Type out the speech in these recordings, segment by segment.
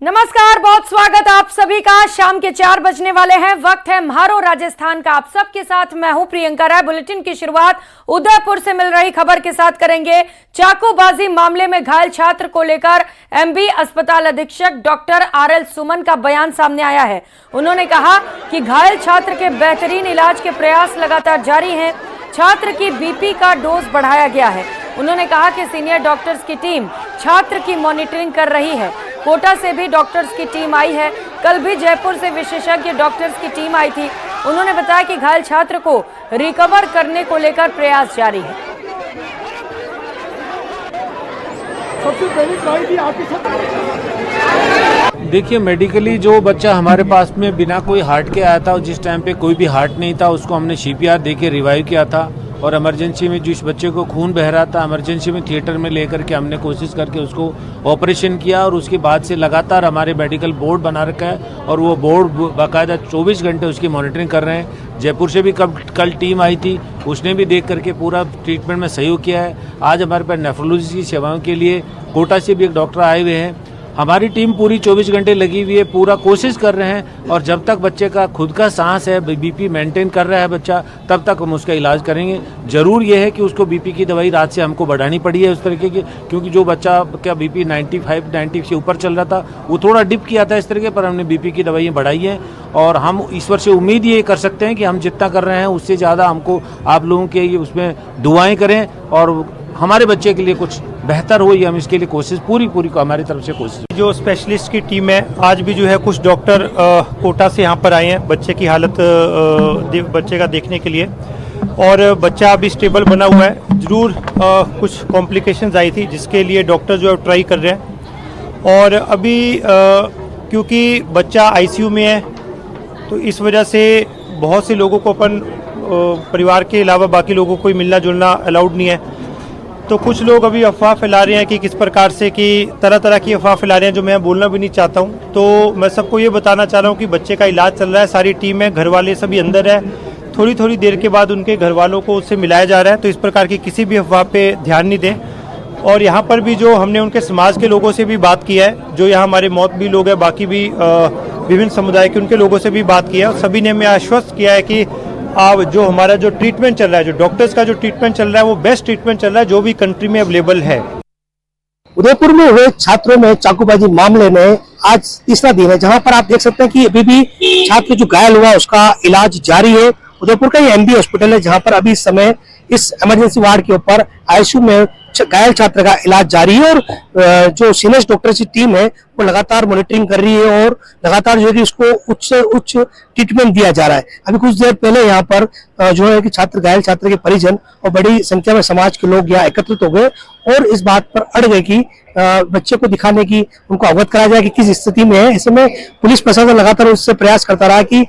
नमस्कार, बहुत स्वागत आप सभी का। शाम के 4 बजने वाले हैं, वक्त है म्हारो राजस्थान का। आप सबके साथ मैं हूं प्रियंका राय। बुलेटिन की शुरुआत उदयपुर से मिल रही खबर के साथ करेंगे। चाकूबाजी मामले में घायल छात्र को लेकर एमबी अस्पताल अधीक्षक डॉक्टर आरएल सुमन का बयान सामने आया है। उन्होंने कहा कि घायल छात्र के बेहतरीन इलाज के प्रयास लगातार जारी हैं। छात्र की बीपी का डोज बढ़ाया गया है। उन्होंने कहा कि सीनियर डॉक्टर्स की टीम छात्र की मॉनिटरिंग कर रही है। कोटा से भी डॉक्टर्स की टीम आई है। कल भी जयपुर से विशेषज्ञ डॉक्टर्स की टीम आई थी। उन्होंने बताया कि घायल छात्र को रिकवर करने को लेकर प्रयास जारी है। देखिए, मेडिकली जो बच्चा हमारे पास में बिना कोई हार्ट के आया था और जिस टाइम पे कोई भी हार्ट नहीं था, उसको हमने सीपीआर देके रिवाइव किया था। और इमरजेंसी में जिस बच्चे को खून बह रहा था, इमरजेंसी में थिएटर में लेकर के हमने कोशिश करके उसको ऑपरेशन किया। और उसके बाद से लगातार हमारे मेडिकल बोर्ड बना रखा है और वो बोर्ड बाकायदा 24 घंटे उसकी मॉनिटरिंग कर रहे हैं। जयपुर से भी कल टीम आई थी, उसने भी देख करके पूरा ट्रीटमेंट में सहयोग किया है। आज हमारे पास नेफ्रोलॉजी की सेवाओं के लिए कोटा से भी एक डॉक्टर आए हुए हैं। हमारी टीम पूरी 24 घंटे लगी हुई है, पूरा कोशिश कर रहे हैं। और जब तक बच्चे का खुद का सांस है, बीपी मेंटेन कर रहा है बच्चा, तब तक हम उसका इलाज करेंगे। जरूर यह है कि उसको बीपी की दवाई रात से हमको बढ़ानी पड़ी है उस तरीके की, क्योंकि जो बच्चा का बीपी 95-90 से ऊपर चल रहा था, वो थोड़ा डिप किया था इस तरीके पर। हमने बीपी की दवाइयाँ बढ़ाई हैं और हम ईश्वर से उम्मीद ये कर सकते हैं कि हम जितना कर रहे हैं उससे ज़्यादा हमको आप लोगों के उसमें दुआएँ करें और हमारे बच्चे के लिए कुछ बेहतर हो। ये हम इसके लिए कोशिश पूरी को हमारी तरफ से कोशिश। जो स्पेशलिस्ट की टीम है, आज भी जो है कुछ डॉक्टर कोटा से यहाँ पर आए हैं बच्चे की हालत बच्चे का देखने के लिए। और बच्चा अभी स्टेबल बना हुआ है। जरूर कुछ कॉम्प्लिकेशंस आई थी जिसके लिए डॉक्टर जो है ट्राई कर रहे हैं। और अभी क्योंकि बच्चा आईसीयू में है, तो इस वजह से बहुत से लोगों को अपन परिवार के अलावा बाकी लोगों को मिलना जुलना अलाउड नहीं है। तो कुछ लोग अभी अफवाह फैला रहे हैं कि किस प्रकार से, कि तरह तरह की अफवाह फैला रहे हैं जो मैं बोलना भी नहीं चाहता हूं। तो मैं सबको ये बताना चाह रहा हूं कि बच्चे का इलाज चल रहा है, सारी टीम है, घर वाले सभी अंदर है। थोड़ी देर के बाद उनके घर वालों को उससे मिलाया जा रहा है। तो इस प्रकार की किसी भी अफवाह पे ध्यान नहीं दें। और यहाँ पर भी जो हमने उनके समाज के लोगों से भी बात किया है, जो यहाँ हमारे मौत भी लोग हैं, बाकी भी विभिन्न समुदाय के उनके लोगों से भी बात किया है। और सभी ने हमें आश्वस्त किया है कि अब जो हमारा जो ट्रीटमेंट चल रहा है, जो डॉक्टर्स का जो ट्रीटमेंट चल रहा है, वो बेस्ट ट्रीटमेंट चल रहा है जो भी कंट्री में अवेलेबल है। उदयपुर में हुए छात्रों में चाकूबाजी मामले में आज तीसरा दिन है, जहां पर आप देख सकते हैं कि अभी भी छात्र जो घायल हुआ उसका इलाज जारी है। उदयपुर का ये एमबी हॉस्पिटल है, जहां पर अभी इस समय इस इमरजेंसी वार्ड के ऊपर आईसीयू में घायल छात्र का इलाज जारी है। और जो सीनियर डॉक्टर की टीम है वो लगातार मॉनिटरिंग कर रही है और लगातार जो है कि उसको उच्च से उच्च ट्रीटमेंट दिया जा रहा है। अभी कुछ देर पहले यहाँ पर जो है कि घायल छात्र के परिजन और बड़ी संख्या में समाज के लोग यहाँ एकत्रित हो गए और इस बात पर अड़ गए कि बच्चे को दिखाने की, उनको अवगत कराया जाए कि किस स्थिति में है। ऐसे में पुलिस प्रशासन लगातार उससे प्रयास करता रहा कि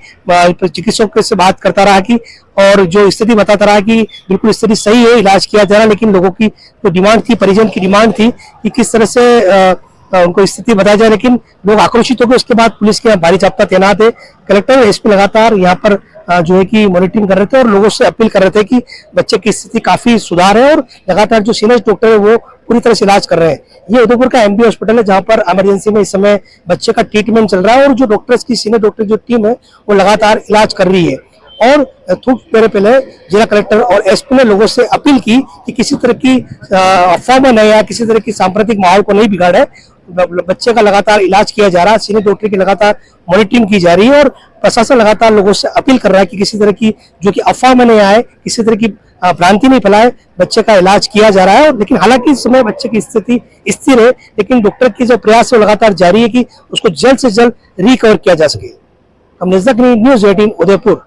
चिकित्सक से बात करता रहा कि, और जो स्थिति बताता रहा कि बिल्कुल स्थिति सही है, इलाज किया जा रहा है। लेकिन लोगों की जो डिमांड थी, परिजन की डिमांड थी कि किस तरह से उनको स्थिति बताया जाए, लेकिन लोग आक्रोशित हो गए। उसके बाद पुलिस के यहाँ भारी जाब्ता तैनात है। कलेक्टर और एसपी लगातार यहाँ पर जो है कि मॉनिटरिंग कर रहे थे और लोगों से अपील कर रहे थे कि बच्चे की स्थिति काफी सुधार है और लगातार जो सीनियर डॉक्टर है वो पूरी तरह से इलाज कर रहे हैं। ये उदयपुर का एमबी हॉस्पिटल है, जहां पर इमरजेंसी में इस समय बच्चे का ट्रीटमेंट चल रहा है और जो डॉक्टर्स की सीनियर डॉक्टर जो टीम है वो लगातार इलाज कर रही है। और थोड़ी देर पहले जिला कलेक्टर और एसपी ने लोगों से अपील की कि किसी तरह की अफवाह में नहीं, या किसी तरह की सांप्रदायिक माहौल को नहीं बिगाड़े। बच्चे का लगातार इलाज किया जा रहा है, सीनियर डॉक्टर की लगातार मॉनिटरिंग की जा रही है और प्रशासन लगातार लोगों से अपील कर रहा है कि किसी तरह की जो कि अफवाह में नहीं आए, किसी तरह की भ्रांति नहीं फैलाए। बच्चे का इलाज किया जा रहा है। और लेकिन हालांकि इस समय बच्चे की स्थिति स्थिर है, लेकिन डॉक्टर की जो प्रयास है वो लगातार जारी है कि उसको जल्द से जल्द रिकवर किया जा सके। हम न्यूज़ 18 उदयपुर।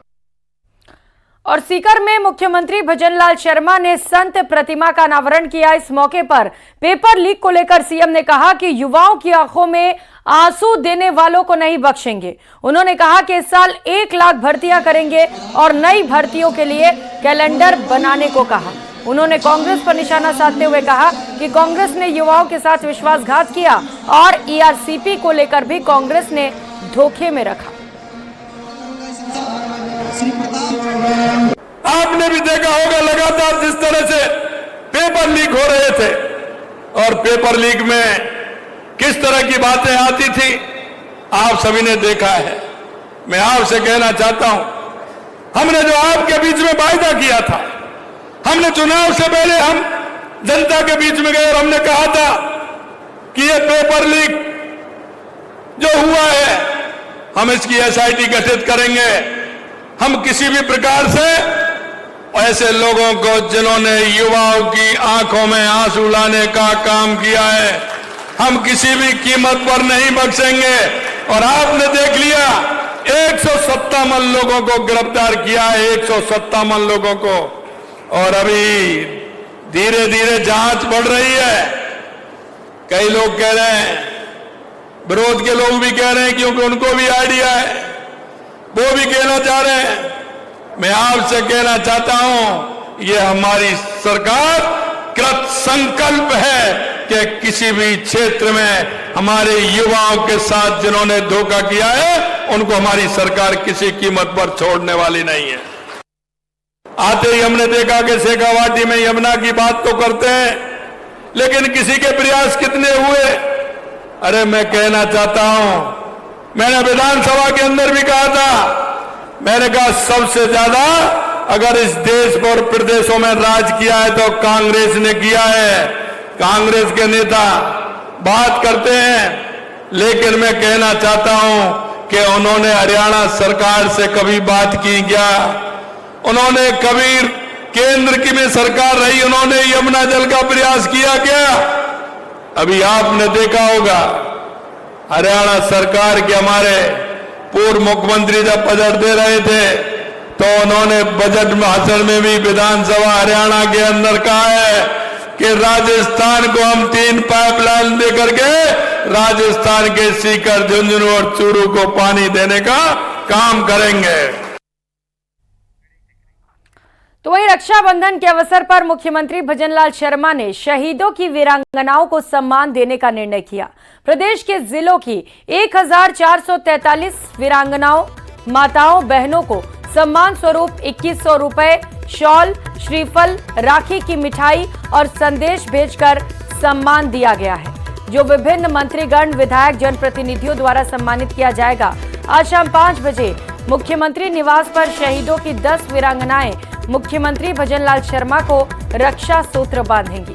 और सीकर में मुख्यमंत्री भजनलाल शर्मा ने संत प्रतिमा का अनावरण किया। इस मौके पर पेपर लीक को लेकर सीएम ने कहा कि युवाओं की आंखों में आंसू देने वालों को नहीं बख्शेंगे। उन्होंने कहा कि इस साल 1 लाख भर्तियां करेंगे और नई भर्तियों के लिए कैलेंडर बनाने को कहा। उन्होंने कांग्रेस पर निशाना साधते हुए कहा कि कांग्रेस ने युवाओं के साथ विश्वासघात किया और ईआरसीपी को लेकर भी कांग्रेस ने धोखे में रखा। आपने भी देखा होगा लगातार जिस तरह से पेपर लीक हो रहे थे और पेपर लीक में किस तरह की बातें आती थी। आप सभी ने देखा है। मैं आपसे कहना चाहता हूं, हमने जो आपके बीच में वायदा किया था, हमने चुनाव से पहले हम जनता के बीच में गए और हमने कहा था कि ये पेपर लीक जो हुआ है, हम इसकी एसआईटी गठित करेंगे। हम किसी भी प्रकार से ऐसे लोगों को जिन्होंने युवाओं की आंखों में आंसू लाने का काम किया है, हम किसी भी कीमत पर नहीं बख्शेंगे। और आपने देख लिया, 157 लोगों को गिरफ्तार किया है, 157 लोगों को। और अभी धीरे धीरे जांच बढ़ रही है। कई लोग कह रहे हैं, विरोध के लोग भी कह रहे हैं, क्योंकि उनको भी आइडिया है, वो भी कहना चाह रहे हैं। मैं आपसे कहना चाहता हूं, ये हमारी सरकार कृत संकल्प है कि किसी भी क्षेत्र में हमारे युवाओं के साथ जिन्होंने धोखा किया है, उनको हमारी सरकार किसी कीमत पर छोड़ने वाली नहीं है। आते ही हमने देखा कि शेखावाटी में यमुना की बात तो करते हैं, लेकिन किसी के प्रयास कितने हुए? अरे मैं कहना चाहता हूं, मैंने विधानसभा के अंदर भी कहा था, मैंने कहा सबसे ज्यादा अगर इस देश और प्रदेशों में राज किया है तो कांग्रेस ने किया है। कांग्रेस के नेता बात करते हैं, लेकिन मैं कहना चाहता हूं कि उन्होंने हरियाणा सरकार से कभी बात की क्या? उन्होंने कभी केंद्र की में सरकार रही, उन्होंने यमुना जल का प्रयास किया क्या? अभी आपने देखा होगा, हरियाणा सरकार के हमारे पूर्व मुख्यमंत्री जब बजट दे रहे थे तो उन्होंने बजट भाषण में भी विधानसभा हरियाणा के अंदर कहा है कि राजस्थान को हम 3 पाइपलाइन दे करके राजस्थान के सीकर, झुंझुनू और चूरू को पानी देने का काम करेंगे। तो वही रक्षाबंधन के अवसर पर मुख्यमंत्री भजनलाल शर्मा ने शहीदों की वीरांगनाओं को सम्मान देने का निर्णय किया। प्रदेश के जिलों की 1443 वीरांगनाओं माताओं बहनों को सम्मान स्वरूप 2100 रुपए, शॉल, श्रीफल, राखी की मिठाई और संदेश भेजकर सम्मान दिया गया है, जो विभिन्न मंत्रीगण, विधायक, जनप्रतिनिधियों द्वारा सम्मानित किया जाएगा। आज शाम 5 बजे मुख्यमंत्री निवास पर शहीदों की 10 वीरांगनाएं मुख्यमंत्री भजनलाल शर्मा को रक्षा सूत्र बांधेंगी।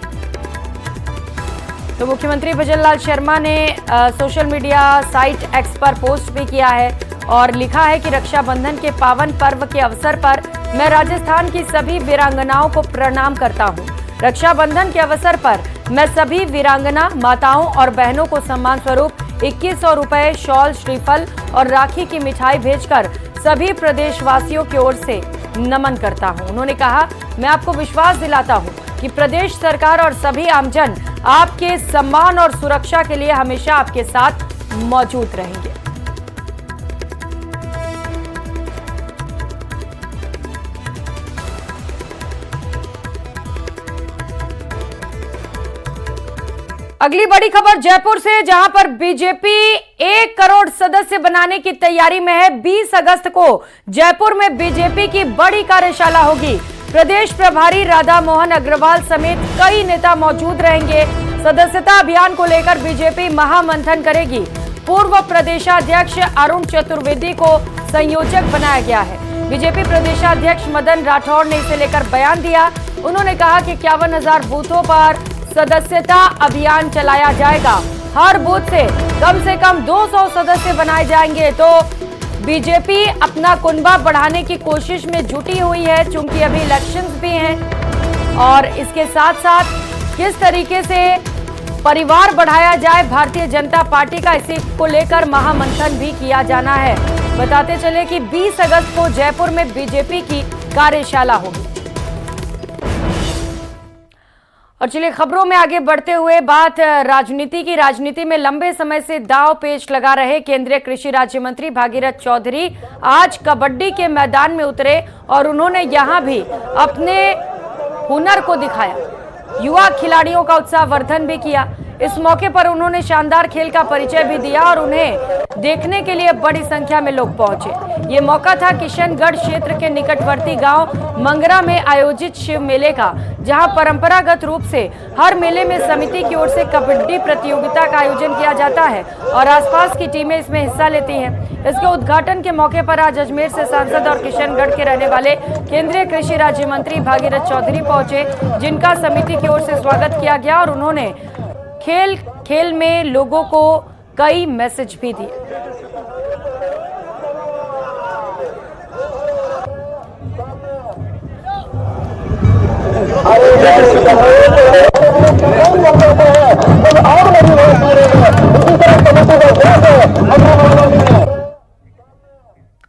तो मुख्यमंत्री भजनलाल शर्मा ने सोशल मीडिया साइट एक्स पर पोस्ट भी किया है और लिखा है कि रक्षाबंधन के पावन पर्व के अवसर पर मैं राजस्थान की सभी वीरांगनाओं को प्रणाम करता हूं। रक्षाबंधन के अवसर पर मैं सभी वीरांगना माताओं और बहनों को सम्मान स्वरूप 2100 रुपए, शॉल, श्रीफल और राखी की मिठाई भेजकर सभी प्रदेशवासियों की ओर से नमन करता हूं। उन्होंने कहा, मैं आपको विश्वास दिलाता हूं कि प्रदेश सरकार और सभी आमजन आपके सम्मान और सुरक्षा के लिए हमेशा आपके साथ मौजूद रहेंगे। अगली बड़ी खबर जयपुर से, जहां पर बीजेपी 1 करोड़ सदस्य बनाने की तैयारी में है। 20 अगस्त को जयपुर में बीजेपी की बड़ी कार्यशाला होगी। प्रदेश प्रभारी राधा मोहन अग्रवाल समेत कई नेता मौजूद रहेंगे। सदस्यता अभियान को लेकर बीजेपी महामंथन करेगी। पूर्व प्रदेशाध्यक्ष अरुण चतुर्वेदी को संयोजक बनाया गया है। बीजेपी प्रदेशाध्यक्ष मदन राठौर ने इसे लेकर बयान दिया। उन्होंने कहा कि 51,000 बूथों पर सदस्यता अभियान चलाया जाएगा। हर बूथ से कम 200 सदस्य बनाए जाएंगे। तो बीजेपी अपना कुनबा बढ़ाने की कोशिश में जुटी हुई है, चूंकि अभी इलेक्शंस भी हैं। और इसके साथ साथ किस तरीके से परिवार बढ़ाया जाए भारतीय जनता पार्टी का, इसी को लेकर महामंथन भी किया जाना है। बताते चले कि 20 अगस्त को जयपुर में बीजेपी की कार्यशाला होगी। और चलिए खबरों में आगे बढ़ते हुए बात राजनीति की। राजनीति में लंबे समय से दांव पेच लगा रहे केंद्रीय कृषि राज्य मंत्री भागीरथ चौधरी आज कबड्डी के मैदान में उतरे और उन्होंने यहां भी अपने हुनर को दिखाया। युवा खिलाड़ियों का उत्साहवर्धन भी किया। इस मौके पर उन्होंने शानदार खेल का परिचय भी दिया और उन्हें देखने के लिए बड़ी संख्या में लोग पहुंचे। ये मौका था किशनगढ़ क्षेत्र के निकटवर्ती गांव मंगरा में आयोजित शिव मेले का, जहां परंपरागत रूप से हर मेले में समिति की ओर से कबड्डी प्रतियोगिता का आयोजन किया जाता है और आसपास की टीमें इसमें हिस्सा लेती हैं। इसके उद्घाटन के मौके पर आज अजमेर से सांसद और किशनगढ़ के रहने वाले केंद्रीय कृषि राज्य मंत्री भागीरथ चौधरी पहुंचे, जिनका समिति की ओर से स्वागत किया गया और उन्होंने खेल में लोगों को कई मैसेज भी दिए।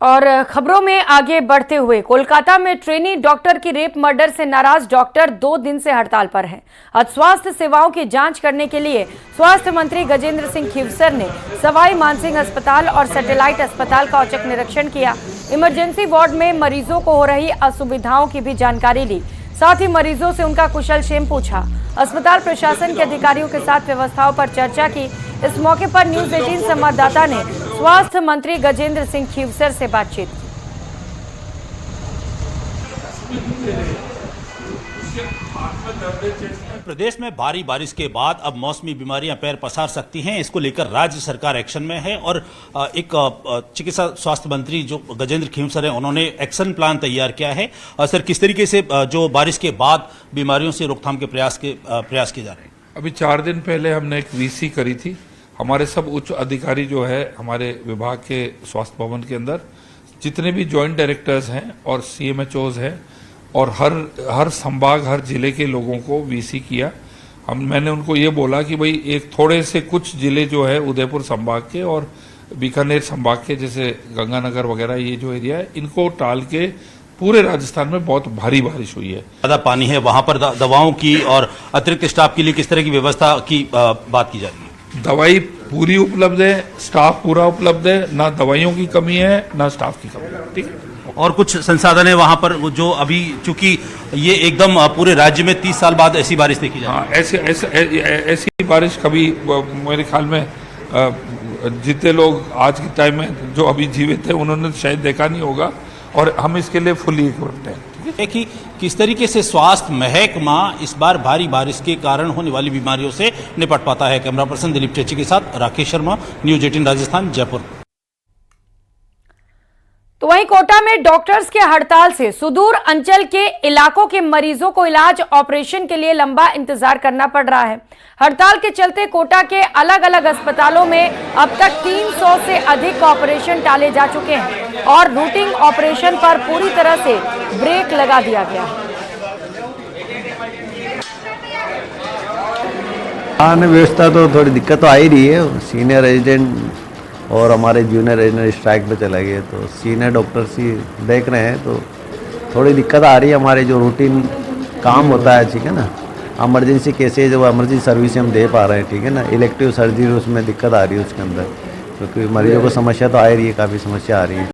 और खबरों में आगे बढ़ते हुए कोलकाता में ट्रेनी डॉक्टर की रेप मर्डर से नाराज डॉक्टर 2 दिन से हड़ताल पर हैं। आज स्वास्थ्य सेवाओं की जांच करने के लिए स्वास्थ्य मंत्री गजेंद्र सिंह खीवसर ने सवाई मानसिंह अस्पताल और सैटेलाइट अस्पताल का औचक निरीक्षण किया। इमरजेंसी वार्ड में मरीजों को हो रही असुविधाओं की भी जानकारी ली, साथ ही मरीजों से उनका कुशल क्षेम पूछा। अस्पताल प्रशासन के अधिकारियों के साथ व्यवस्थाओं पर चर्चा की। इस मौके पर न्यूज़ 18 संवाददाता ने स्वास्थ्य मंत्री गजेंद्र सिंह खीवसर से बातचीत की। प्रदेश में भारी बारिश के बाद अब मौसमी बीमारियां पैर पसार सकती हैं, इसको लेकर राज्य सरकार एक्शन में है और एक चिकित्सा स्वास्थ्य मंत्री जो गजेंद्र खीवसर हैं, उन्होंने एक्शन प्लान तैयार किया है। सर, किस तरीके से जो बारिश के बाद बीमारियों से रोकथाम के प्रयास किए जा रहे हैं? अभी 4 दिन पहले हमने एक वीसी करी थी। हमारे सब उच्च अधिकारी जो है हमारे विभाग के स्वास्थ्य भवन के अंदर जितने भी जॉइंट डायरेक्टर्स हैं और सीएमएचओज हैं और हर संभाग हर जिले के लोगों को वीसी किया। मैंने उनको ये बोला कि भाई एक थोड़े से कुछ जिले जो है उदयपुर संभाग के और बीकानेर संभाग के, जैसे गंगानगर वगैरह, ये जो एरिया है, इनको टाल के पूरे राजस्थान में बहुत भारी बारिश हुई है। ज्यादा पानी है वहां पर, दवाओं की और अतिरिक्त स्टाफ के लिए किस तरह की व्यवस्था की बात की जा रही है? दवाई पूरी उपलब्ध है, स्टाफ पूरा उपलब्ध है, ना दवाइयों की कमी है ना स्टाफ की कमी है। ठीक है। और कुछ संसाधन है वहां पर जो अभी, चूंकि ये एकदम पूरे राज्य में 30 साल बाद ऐसी बारिश देखी जाए। हाँ, ऐसी बारिश कभी मेरे ख्याल में जितने लोग आज के टाइम में जो अभी जीवित है उन्होंने शायद देखा नहीं होगा और हम इसके लिए फुली इक्विप्ड हैं। कि किस तरीके से स्वास्थ्य महकमा इस बार भारी बारिश के कारण होने वाली बीमारियों से निपट पाता है। कैमरा पर्सन दिलीप चेची के साथ राकेश शर्मा, न्यूज़ 18 राजस्थान, जयपुर। तो वहीं कोटा में डॉक्टर्स के हड़ताल से सुदूर अंचल के इलाकों के मरीजों को इलाज ऑपरेशन के लिए लंबा इंतजार करना पड़ रहा है। हड़ताल के चलते कोटा के अलग अलग अस्पतालों में अब तक 300 से अधिक ऑपरेशन टाले जा चुके हैं और रूटीन ऑपरेशन पर पूरी तरह से ब्रेक लगा दिया गया है। व्यवस्था तो थोड़ी दिक्कत तो आ ही रही है। सीनियर रेजिडेंट और हमारे जूनियर रेजिडेंट स्ट्राइक पे चले गए, तो सीनियर डॉक्टर्स ही देख रहे हैं, तो थोड़ी दिक्कत आ रही है। हमारे जो रूटीन काम होता है, ठीक है ना, इमरजेंसी केसेज वो इमरजेंसी सर्विस हम दे पा रहे हैं, ठीक है ना। इलेक्टिव सर्जरी उसमें दिक्कत आ रही है उसके अंदर, क्योंकि मरीजों को समस्या तो आ ही रही है, काफ़ी समस्या आ रही है।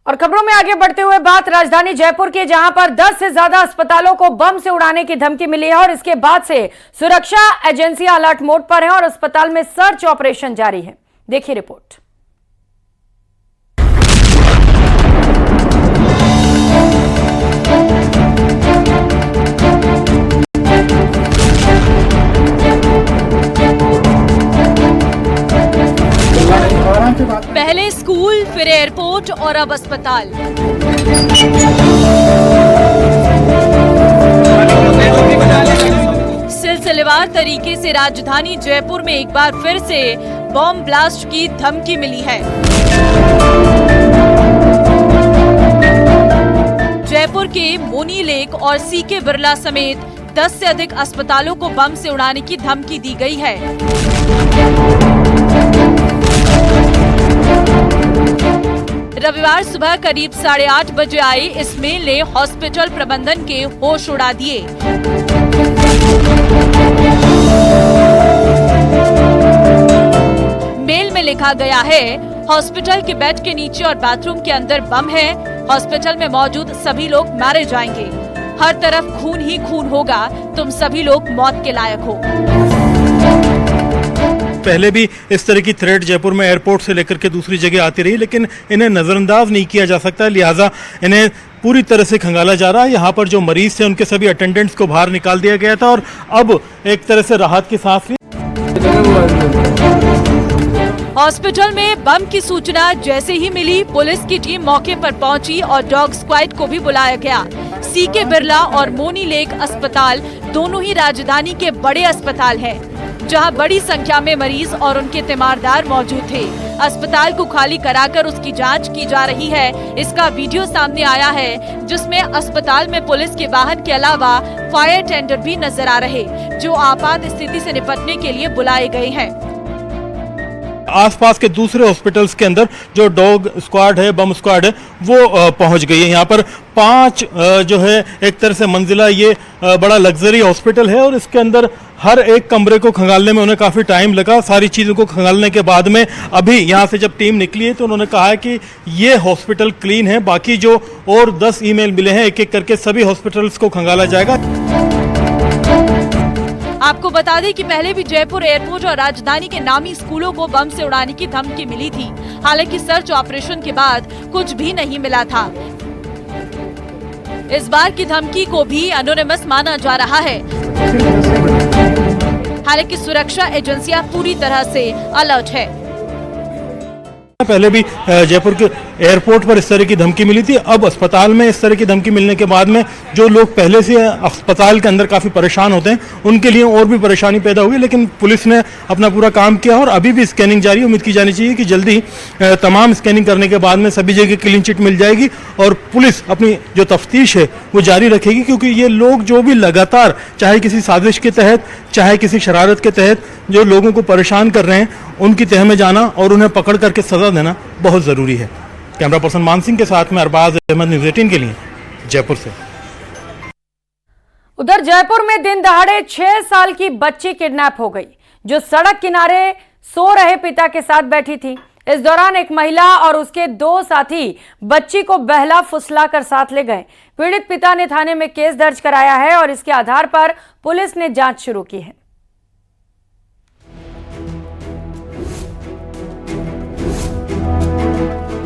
और खबरों में आगे बढ़ते हुए बात राजधानी जयपुर की, जहां पर 10 से ज्यादा अस्पतालों को बम से उड़ाने की धमकी मिली है और इसके बाद से सुरक्षा एजेंसियां अलर्ट मोड पर हैं और अस्पताल में सर्च ऑपरेशन जारी है। देखिए रिपोर्ट। पहले स्कूल, फिर एयरपोर्ट और अब अस्पताल। सिलसिलेवार तरीके से राजधानी जयपुर में एक बार फिर से बॉम्ब ब्लास्ट की धमकी मिली है। जयपुर के मोनी लेक और सीके बिरला समेत 10 से अधिक अस्पतालों को बम से उड़ाने की धमकी दी गई है। रविवार सुबह करीब 8:30 बजे आई इस मेल ने हॉस्पिटल प्रबंधन के होश उड़ा दिए। मेल में लिखा गया है, हॉस्पिटल के बेड के नीचे और बाथरूम के अंदर बम है। हॉस्पिटल में मौजूद सभी लोग मारे जाएंगे। हर तरफ खून ही खून होगा। तुम सभी लोग मौत के लायक हो। पहले भी इस तरह की थ्रेट जयपुर में एयरपोर्ट से लेकर के दूसरी जगह आती रही, लेकिन इन्हें नज़रअंदाज नहीं किया जा सकता, लिहाजा इन्हें पूरी तरह से खंगाला जा रहा है। यहाँ पर जो मरीज थे उनके सभी अटेंडेंट्स को बाहर निकाल दिया गया था और अब एक तरह से राहत की सांस ली। हॉस्पिटल में बम की सूचना जैसे ही मिली, पुलिस की टीम मौके पर पहुंची और डॉग स्क्वाड को भी बुलाया गया। सीके बिरला और मोनी लेक अस्पताल दोनों ही राजधानी के बड़े अस्पताल हैं, जहां बड़ी संख्या में मरीज और उनके तीमारदार मौजूद थे। अस्पताल को खाली कराकर उसकी जांच की जा रही है। इसका वीडियो सामने आया है, जिसमें अस्पताल में पुलिस के वाहन के अलावा फायर टेंडर भी नजर आ रहे, जो आपात स्थिति से निपटने के लिए बुलाए गए हैं। आसपास के दूसरे हॉस्पिटल्स के अंदर जो डॉग स्क्वाड है, बम स्क्वाड है, वो पहुंच गई है। यहाँ पर 5 जो है एक तरह से मंजिला ये बड़ा लग्जरी हॉस्पिटल है और इसके अंदर हर एक कमरे को खंगालने में उन्हें काफ़ी टाइम लगा। सारी चीज़ों को खंगालने के बाद में अभी यहाँ से जब टीम निकली है तो उन्होंने कहा है कि ये हॉस्पिटल क्लीन है। बाकी जो और 10 ईमेल मिले हैं, एक एक करके सभी हॉस्पिटल्स को खंगाला जाएगा। आपको बता दें कि पहले भी जयपुर एयरपोर्ट और राजधानी के नामी स्कूलों को बम से उड़ाने की धमकी मिली थी। हालांकि सर्च ऑपरेशन के बाद कुछ भी नहीं मिला था। इस बार की धमकी को भी एनोनिमस माना जा रहा है। हालांकि सुरक्षा एजेंसियां पूरी तरह से अलर्ट है। पहले भी जयपुर के एयरपोर्ट पर इस तरह की धमकी मिली थी, अब अस्पताल में इस तरह की धमकी मिलने के बाद में जो लोग पहले से अस्पताल के अंदर काफ़ी परेशान होते हैं उनके लिए और भी परेशानी पैदा होगी। लेकिन पुलिस ने अपना पूरा काम किया और अभी भी स्कैनिंग जारी है। उम्मीद की जानी चाहिए कि जल्दी तमाम स्कैनिंग करने के बाद में सभी जगह क्लीन चिट मिल जाएगी और पुलिस अपनी जो तफ्तीश है वो जारी रखेगी, क्योंकि ये लोग जो भी लगातार चाहे किसी साजिश के तहत चाहे किसी शरारत के तहत जो लोगों को परेशान कर रहे हैं, उनकी तह में जाना और उन्हें पकड़ करके सजा देना बहुत ज़रूरी है। कैमरा पर्सन मान सिंह के साथ में अरबाज अहमद, न्यूज़ 18 के लिए जयपुर से। उधर जयपुर में दिन दहाड़े 6 साल की बच्ची किडनैप हो गई, जो सड़क किनारे सो रहे पिता के साथ बैठी थी। इस दौरान एक महिला और उसके 2 साथी बच्ची को बहला फुसला कर साथ ले गए। पीड़ित पिता ने थाने में केस दर्ज कराया है और इसके आधार पर पुलिस ने जांच शुरू की है।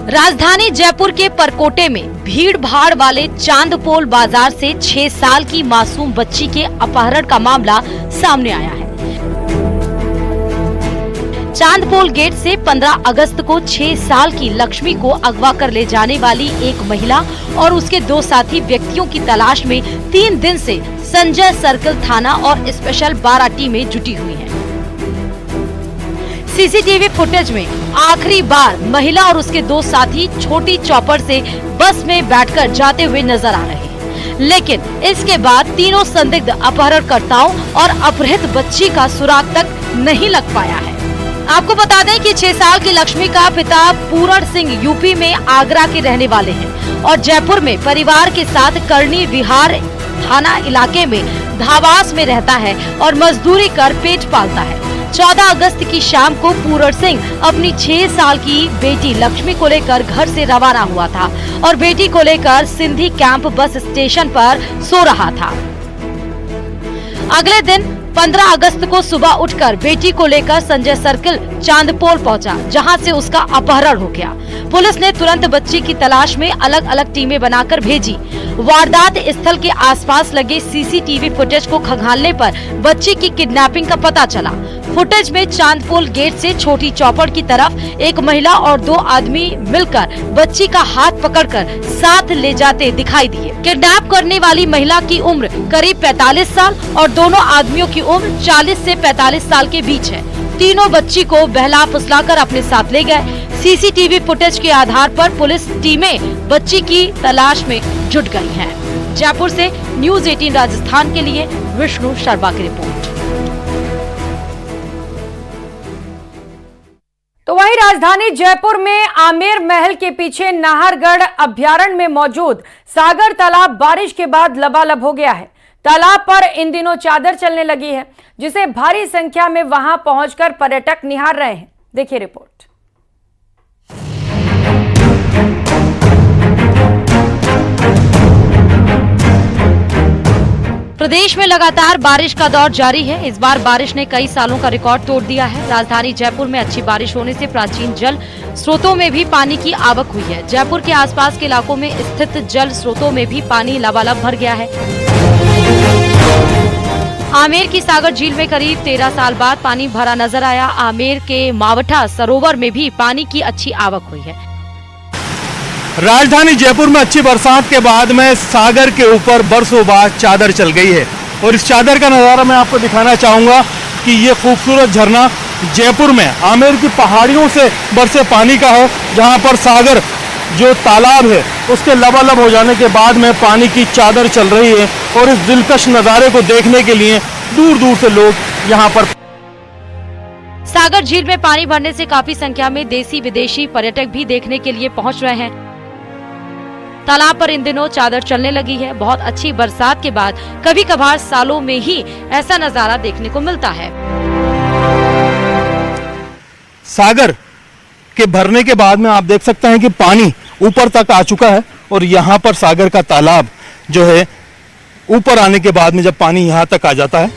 राजधानी जयपुर के परकोटे में भीड़ भाड़ वाले चांदपोल बाजार से 6 साल की मासूम बच्ची के अपहरण का मामला सामने आया है। चांदपोल गेट से 15 अगस्त को 6 साल की लक्ष्मी को अगवा कर ले जाने वाली एक महिला और उसके 2 साथी व्यक्तियों की तलाश में 3 दिन से संजय सर्कल थाना और स्पेशल 12 टीमें जुटी हुई हैं। सीसीटीवी फुटेज में आखिरी बार महिला और उसके 2 साथी छोटी चॉपर से बस में बैठकर जाते हुए नजर आ रहे हैं, लेकिन इसके बाद तीनों संदिग्ध अपहरणकर्ताओं और अपहृत बच्ची का सुराग तक नहीं लग पाया है। आपको बता दें कि 6 साल की लक्ष्मी का पिता पूरण सिंह यूपी में आगरा के रहने वाले हैं और जयपुर में परिवार के साथ करनी विहार थाना इलाके में धावास में रहता है और मजदूरी कर पेट पालता है। 14 अगस्त की शाम को पूरण सिंह अपनी 6 साल की बेटी लक्ष्मी को लेकर घर से रवाना हुआ था और बेटी को लेकर सिंधी कैंप बस स्टेशन पर सो रहा था। अगले दिन 15 अगस्त को सुबह उठकर बेटी को लेकर संजय सर्कल चांदपोल पहुंचा, जहां से उसका अपहरण हो गया। पुलिस ने तुरंत बच्ची की तलाश में अलग अलग टीमें बनाकर भेजी। वारदात स्थल के आसपास लगे सीसीटीवी फुटेज को खंगालने पर बच्ची की किडनैपिंग का पता चला। फुटेज में चांदपोल गेट से छोटी चौपड़ की तरफ एक महिला और 2 आदमी मिलकर बच्ची का हाथ पकड़कर साथ ले जाते दिखाई दिए। किडनैप करने वाली महिला की उम्र करीब 45 साल और दोनों आदमियों की उम्र 40 से 45 साल के बीच है। तीनों बच्ची को बहला फुसलाकर अपने साथ ले गए। सीसीटीवी फुटेज के आधार पर पुलिस टीमें बच्ची की तलाश में जुट गई हैं। जयपुर से न्यूज़ 18 राजस्थान के लिए विष्णु शर्मा की रिपोर्ट। तो वहीं राजधानी जयपुर में आमेर महल के पीछे नाहरगढ़ अभयारण्य में मौजूद सागर तालाब बारिश के बाद लबालब हो गया है। तालाब पर इन दिनों चादर चलने लगी है, जिसे भारी संख्या में वहां पहुंचकर पर्यटक निहार रहे हैं। देखिए रिपोर्ट। प्रदेश में लगातार बारिश का दौर जारी है। इस बार बारिश ने कई सालों का रिकॉर्ड तोड़ दिया है। राजधानी जयपुर में अच्छी बारिश होने से प्राचीन जल स्रोतों में भी पानी की आवक हुई है। जयपुर के आसपास के इलाकों में स्थित जल स्रोतों में भी पानी लबालब भर गया है। आमेर की सागर झील में करीब 13 साल बाद पानी भरा नजर आया। आमेर के मावठा सरोवर में भी पानी की अच्छी आवक हुई है। राजधानी जयपुर में अच्छी बरसात के बाद में सागर के ऊपर बरसों बाद चादर चल गई है और इस चादर का नज़ारा मैं आपको दिखाना चाहूँगा कि ये खूबसूरत झरना जयपुर में आमेर की पहाड़ियों से बरसे पानी का है, जहाँ पर सागर जो तालाब है उसके लबालब हो जाने के बाद में पानी की चादर चल रही है और इस दिलकश नज़ारे को देखने के लिए दूर दूर से लोग यहाँ पर। सागर झील में पानी भरने से काफी संख्या में देसी विदेशी पर्यटक भी देखने के लिए पहुँच रहे हैं। तालाब पर इन दिनों चादर चलने लगी है। बहुत अच्छी बरसात के बाद कभी कभार सालों में ही ऐसा नजारा देखने को मिलता है। सागर के भरने के बाद में आप देख सकते हैं कि पानी ऊपर तक आ चुका है और यहाँ पर सागर का तालाब जो है ऊपर आने के बाद में जब पानी यहाँ तक आ जाता है।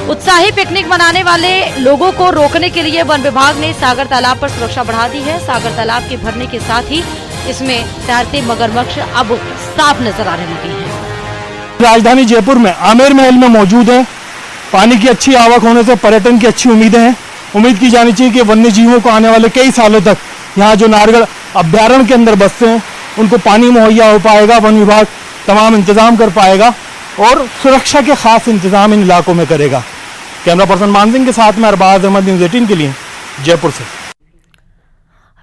उत्साही पिकनिक मनाने वाले लोगों को रोकने के लिए वन विभाग ने सागर तालाब पर सुरक्षा बढ़ा दी है। सागर तालाब के भरने के साथ ही इसमें तैरते मगरमच्छ अब साफ नजर आने लगे हैं। राजधानी जयपुर में आमेर महल में मौजूद है। पानी की अच्छी आवक होने से पर्यटन की अच्छी उम्मीदें हैं। उम्मीद की जानी चाहिए कि वन्य जीवों को आने वाले कई सालों तक यहाँ जो नारगढ़ अभ्यारण्य के अंदर बसते हैं उनको पानी मुहैया हो पाएगा। वन विभाग तमाम इंतजाम कर पाएगा और सुरक्षा के खास इंतजाम इन इलाकों में करेगा। कैमरा पर्सन मान सिंह के साथ में अरबाज अहमद, न्यूज़ 18 के लिए जयपुर से।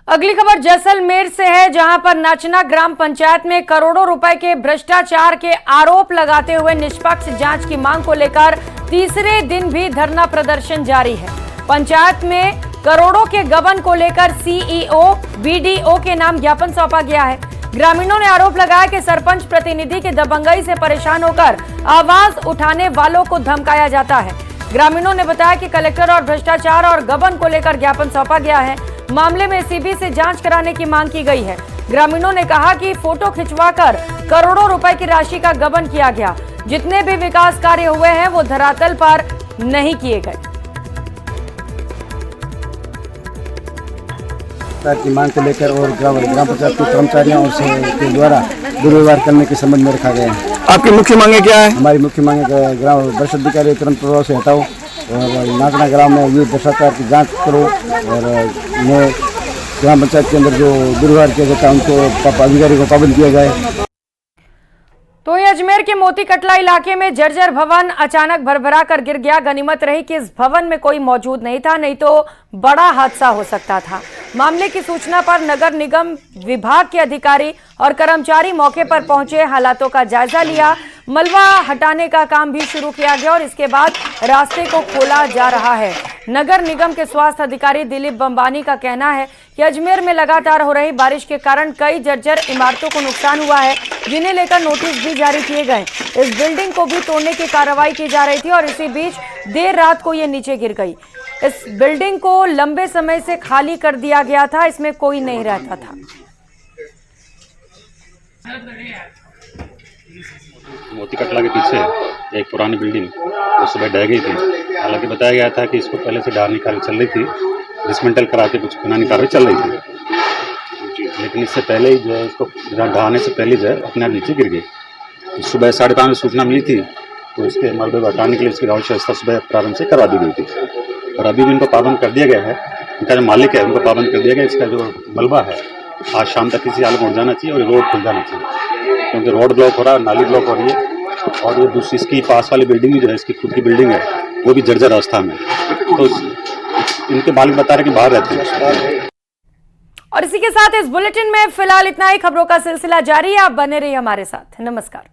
अगली खबर जैसलमेर से है, जहां पर नाचना ग्राम पंचायत में करोड़ों रुपए के भ्रष्टाचार के आरोप लगाते हुए निष्पक्ष जांच की मांग को लेकर तीसरे दिन भी धरना प्रदर्शन जारी है। पंचायत में करोड़ों के गबन को लेकर सीईओ, बीडीओ के नाम ज्ञापन सौंपा गया है। ग्रामीणों ने आरोप लगाया कि सरपंच प्रतिनिधि के दबंगई से परेशान होकर आवाज उठाने वालों को धमकाया जाता है। ग्रामीणों ने बताया कि कलेक्टर और भ्रष्टाचार और गबन को लेकर ज्ञापन सौंपा गया है। मामले में सीबी से जांच कराने की मांग की गई है। ग्रामीणों ने कहा कि फोटो खिंचवाकर करोड़ों रुपए की राशि का गबन किया गया। जितने भी विकास कार्य हुए हैं वो धरातल पर नहीं किए गए। की मांग को लेकर और ग्राम पंचायत के कर्मचारियों के द्वारा दुर्व्यवहार करने के संबंध में रखा गया है। आपकी मुख्य मांगे क्या है? हमारी मुख्य मांगे ग्राम वरिष्ठ अधिकारी तुरंत प्रभाव से हटाओ और नाचना ग्राम में युद्ध भ्रष्टाचार की जांच करो और मैं ग्राम पंचायत के अंदर जो दुर्व्यवहार किया जाता है उनको अधिकारी को पाबंद किया जाए। तो ये अजमेर के मोती कटला इलाके में जर्जर भवन अचानक भरभरा कर गिर गया। गनीमत रही कि इस भवन में कोई मौजूद नहीं था, नहीं तो बड़ा हादसा हो सकता था। मामले की सूचना पर नगर निगम विभाग के अधिकारी और कर्मचारी मौके पर पहुंचे, हालातों का जायजा लिया। मलबा हटाने का काम भी शुरू किया गया और इसके बाद रास्ते को खोला जा रहा है। नगर निगम के स्वास्थ्य अधिकारी दिलीप बंबानी का कहना है कि अजमेर में लगातार हो रही बारिश के कारण कई जर्जर इमारतों को नुकसान हुआ है, जिन्हें लेकर नोटिस भी जारी किए गए। इस बिल्डिंग को भी तोड़ने की कार्रवाई की जा रही थी और इसी बीच देर रात को ये नीचे गिर गई। इस बिल्डिंग को लंबे समय से खाली कर दिया गया था, इसमें कोई नहीं रहता था। मोती कटला के पीछे एक पुरानी बिल्डिंग वो सुबह ढह गई थी। हालांकि बताया गया था कि इसको पहले से ढहाने की कार्रवाई चल रही थी, डिसमेंटल करा के कुछ बनाने की कार्रवाई चल रही थी, लेकिन इससे पहले ही जो है इसको ढहाने से पहले जो है अपने आप नीचे गिर गई। सुबह 5:30 बजे सूचना मिली थी तो इसके मलबे हटाने के लिए इसकी आवश्यक व्यवस्था सुबह प्रारंभ से करवा दी गई थी और अभी भी इनको पाबंद कर दिया गया है। इनका जो मालिक है उनको पाबंद कर दिया गया। इसका जो मलबा है आज शाम तक किसी हाल में उठ जाना चाहिए और रोड खुल जाना चाहिए, क्योंकि रोड ब्लॉक हो रहा है, नाली ब्लॉक हो रही है और ये दूसरी इसकी पास वाली बिल्डिंग जो है इसकी खुद की बिल्डिंग है वो भी जर्जर अवस्था में। तो इनके मालिक बता रहे कि बाहर रहते हैं। और इसी के साथ इस बुलेटिन में फिलहाल इतना ही। खबरों का सिलसिला जारी है, आप बने रहिए हमारे साथ। नमस्कार।